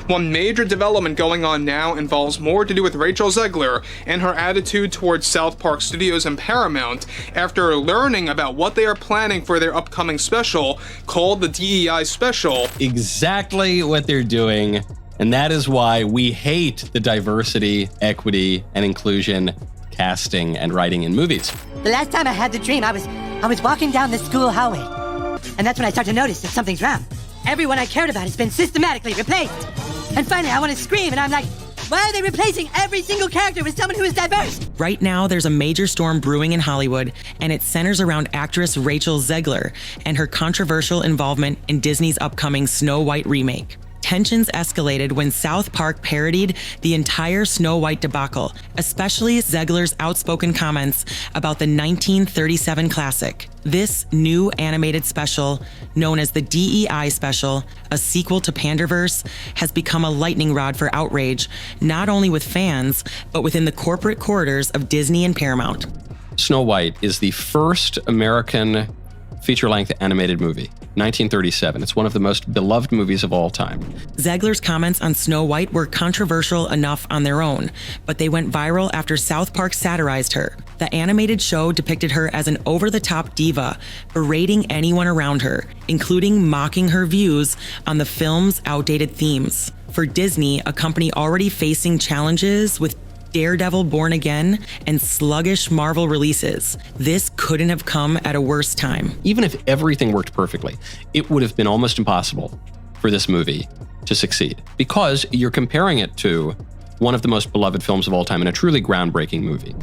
One major development going on now involves more to do with Rachel Zegler and her attitude towards South Park Studios and Paramount after learning about what they are planning for their upcoming special called the DEI Special. Exactly what they're doing, and that is why we hate the diversity, equity, and inclusion casting and writing in movies. The last time I had the dream, I was walking down the school hallway, and that's when I started to notice that something's wrong. Everyone I cared about has been systematically replaced. And finally, I want to scream, and I'm like, why are they replacing every single character with someone who is diverse? Right now, there's a major storm brewing in Hollywood, and it centers around actress Rachel Zegler and her controversial involvement in Disney's upcoming Snow White remake. Tensions escalated when South Park parodied the entire Snow White debacle, especially Zegler's outspoken comments about the 1937 classic. This new animated special, known as the DEI Special, a sequel to Panderverse, has become a lightning rod for outrage, not only with fans, but within the corporate corridors of Disney and Paramount. Snow White is the first American feature-length animated movie, 1937. It's one of the most beloved movies of all time. Zegler's comments on Snow White were controversial enough on their own, but they went viral after South Park satirized her. The animated show depicted her as an over-the-top diva, berating anyone around her, including mocking her views on the film's outdated themes. For Disney, a company already facing challenges with Daredevil Born Again and sluggish Marvel releases, this couldn't have come at a worse time. Even if everything worked perfectly, it would have been almost impossible for this movie to succeed because you're comparing it to one of the most beloved films of all time and a truly groundbreaking movie.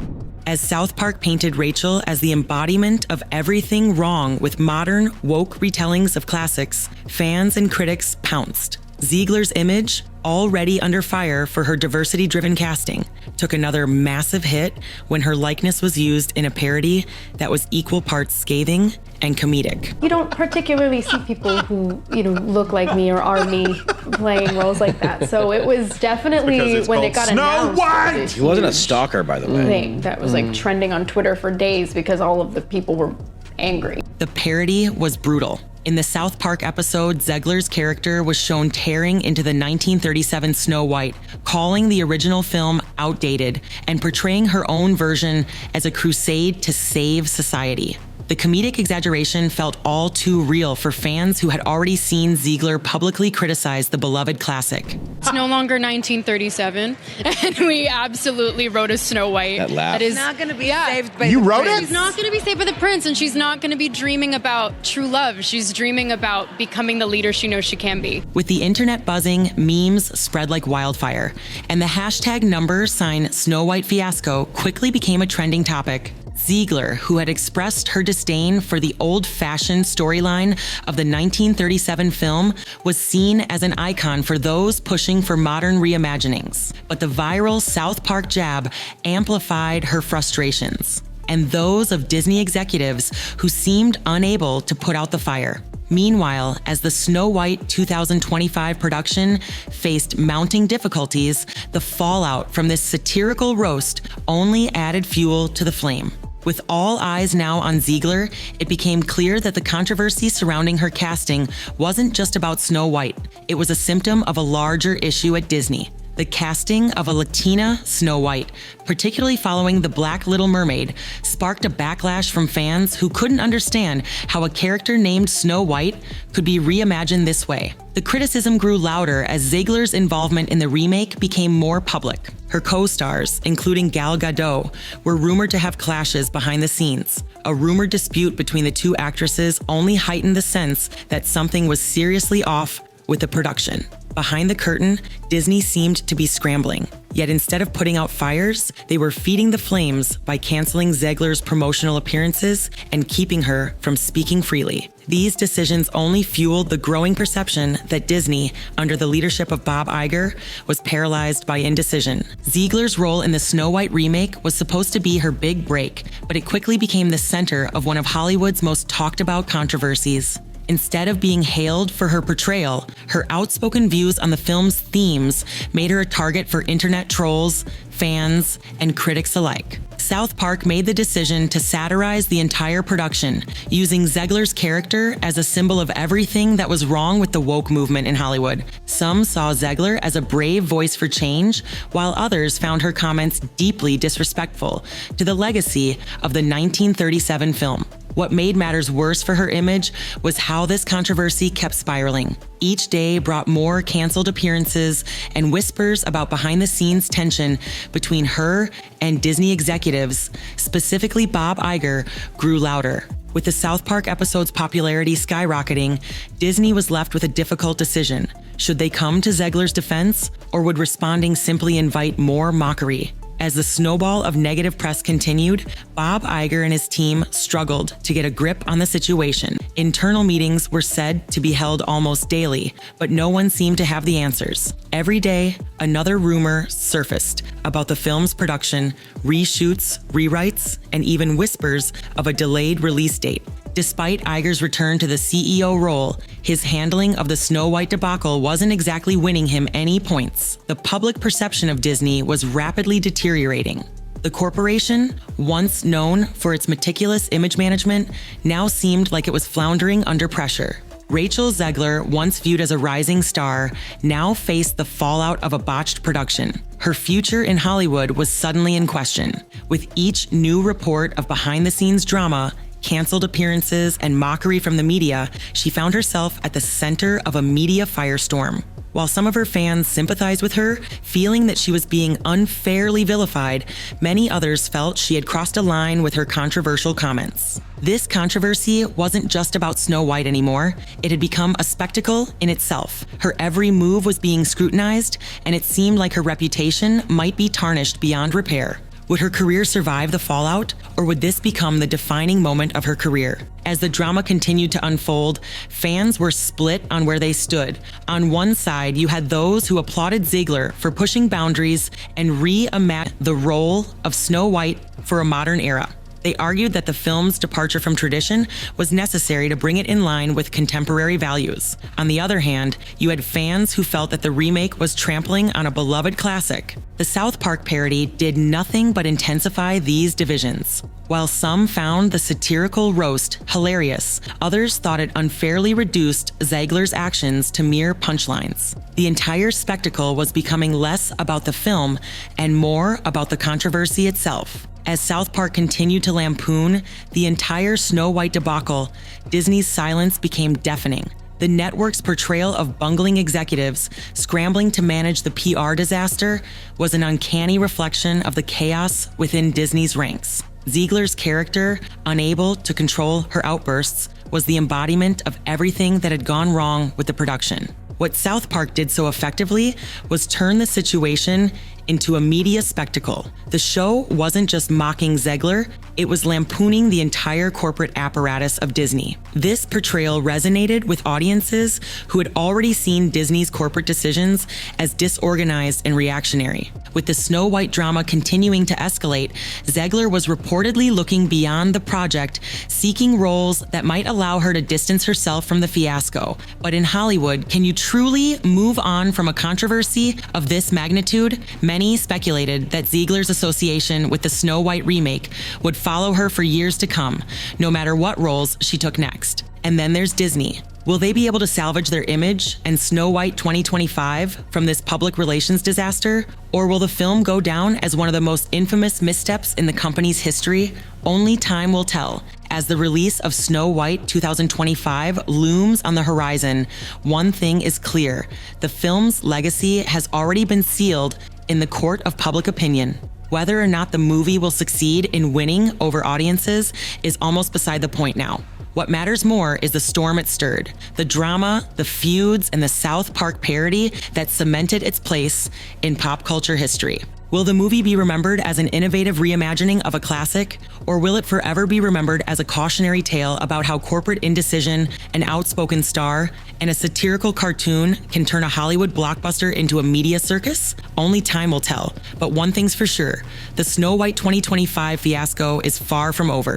As South Park painted Rachel as the embodiment of everything wrong with modern, woke retellings of classics, fans and critics pounced. Zegler's image, already under fire for her diversity-driven casting, took another massive hit when her likeness was used in a parody that was equal parts scathing and comedic. You don't particularly see people who, look like me or are me playing roles like that. So it was definitely, when it got announced, White! He wasn't a stalker, by the way. Thing that was like trending on Twitter for days because all of the people were angry. The parody was brutal. In the South Park episode, Zegler's character was shown tearing into the 1937 Snow White, calling the original film outdated and portraying her own version as a crusade to save society. The comedic exaggeration felt all too real for fans who had already seen Zegler publicly criticize the beloved classic. It's no longer 1937, and we absolutely wrote a Snow White. That laugh. That is not going to be saved by You the wrote prince. it? She's not going to be saved by the prince, and she's not going to be dreaming about true love. She's dreaming about becoming the leader she knows she can be. With the internet buzzing, memes spread like wildfire, and the hashtag #Snow White fiasco quickly became a trending topic. Zegler, who had expressed her disdain for the old-fashioned storyline of the 1937 film, was seen as an icon for those pushing for modern reimaginings. But the viral South Park jab amplified her frustrations, and those of Disney executives who seemed unable to put out the fire. Meanwhile, as the Snow White 2025 production faced mounting difficulties, the fallout from this satirical roast only added fuel to the flame. With all eyes now on Zegler, it became clear that the controversy surrounding her casting wasn't just about Snow White. It was a symptom of a larger issue at Disney. The casting of a Latina Snow White, particularly following The Black Little Mermaid, sparked a backlash from fans who couldn't understand how a character named Snow White could be reimagined this way. The criticism grew louder as Zegler's involvement in the remake became more public. Her co-stars, including Gal Gadot, were rumored to have clashes behind the scenes. A rumored dispute between the two actresses only heightened the sense that something was seriously off with the production. Behind the curtain, Disney seemed to be scrambling. Yet instead of putting out fires, they were feeding the flames by canceling Zegler's promotional appearances and keeping her from speaking freely. These decisions only fueled the growing perception that Disney, under the leadership of Bob Iger, was paralyzed by indecision. Zegler's role in the Snow White remake was supposed to be her big break, but it quickly became the center of one of Hollywood's most talked about controversies. Instead of being hailed for her portrayal, her outspoken views on the film's themes made her a target for internet trolls, fans, and critics alike. South Park made the decision to satirize the entire production, using Zegler's character as a symbol of everything that was wrong with the woke movement in Hollywood. Some saw Zegler as a brave voice for change, while others found her comments deeply disrespectful to the legacy of the 1937 film. What made matters worse for her image was how this controversy kept spiraling. Each day brought more canceled appearances, and whispers about behind-the-scenes tension between her and Disney executives, specifically Bob Iger, grew louder. With the South Park episode's popularity skyrocketing, Disney was left with a difficult decision. Should they come to Zegler's defense, or would responding simply invite more mockery? As the snowball of negative press continued, Bob Iger and his team struggled to get a grip on the situation. Internal meetings were said to be held almost daily, but no one seemed to have the answers. Every day, another rumor surfaced about the film's production, reshoots, rewrites, and even whispers of a delayed release date. Despite Iger's return to the CEO role, his handling of the Snow White debacle wasn't exactly winning him any points. The public perception of Disney was rapidly deteriorating. The corporation, once known for its meticulous image management, now seemed like it was floundering under pressure. Rachel Zegler, once viewed as a rising star, now faced the fallout of a botched production. Her future in Hollywood was suddenly in question. With each new report of behind-the-scenes drama, canceled appearances, and mockery from the media, she found herself at the center of a media firestorm. While some of her fans sympathized with her, feeling that she was being unfairly vilified, many others felt she had crossed a line with her controversial comments. This controversy wasn't just about Snow White anymore. It had become a spectacle in itself. Her every move was being scrutinized, and it seemed like her reputation might be tarnished beyond repair. Would her career survive the fallout, or would this become the defining moment of her career? As the drama continued to unfold, fans were split on where they stood. On one side, you had those who applauded Zegler for pushing boundaries and reimagined the role of Snow White for a modern era. They argued that the film's departure from tradition was necessary to bring it in line with contemporary values. On the other hand, you had fans who felt that the remake was trampling on a beloved classic. The South Park parody did nothing but intensify these divisions. While some found the satirical roast hilarious, others thought it unfairly reduced Zegler's actions to mere punchlines. The entire spectacle was becoming less about the film and more about the controversy itself. As South Park continued to lampoon the entire Snow White debacle, Disney's silence became deafening. The network's portrayal of bungling executives scrambling to manage the PR disaster was an uncanny reflection of the chaos within Disney's ranks. Zegler's character, unable to control her outbursts, was the embodiment of everything that had gone wrong with the production. What South Park did so effectively was turn the situation into a media spectacle. The show wasn't just mocking Zegler, it was lampooning the entire corporate apparatus of Disney. This portrayal resonated with audiences who had already seen Disney's corporate decisions as disorganized and reactionary. With the Snow White drama continuing to escalate, Zegler was reportedly looking beyond the project, seeking roles that might allow her to distance herself from the fiasco. But in Hollywood, can you truly move on from a controversy of this magnitude? Many speculated that Zegler's association with the Snow White remake would follow her for years to come, no matter what roles she took next. And then there's Disney. Will they be able to salvage their image and Snow White 2025 from this public relations disaster? Or will the film go down as one of the most infamous missteps in the company's history? Only time will tell. As the release of Snow White 2025 looms on the horizon, one thing is clear: the film's legacy has already been sealed in the court of public opinion. Whether or not the movie will succeed in winning over audiences is almost beside the point now. What matters more is the storm it stirred, the drama, the feuds, and the South Park parody that cemented its place in pop culture history. Will the movie be remembered as an innovative reimagining of a classic, or will it forever be remembered as a cautionary tale about how corporate indecision, an outspoken star, and a satirical cartoon can turn a Hollywood blockbuster into a media circus? Only time will tell. But one thing's for sure: the Snow White 2025 fiasco is far from over.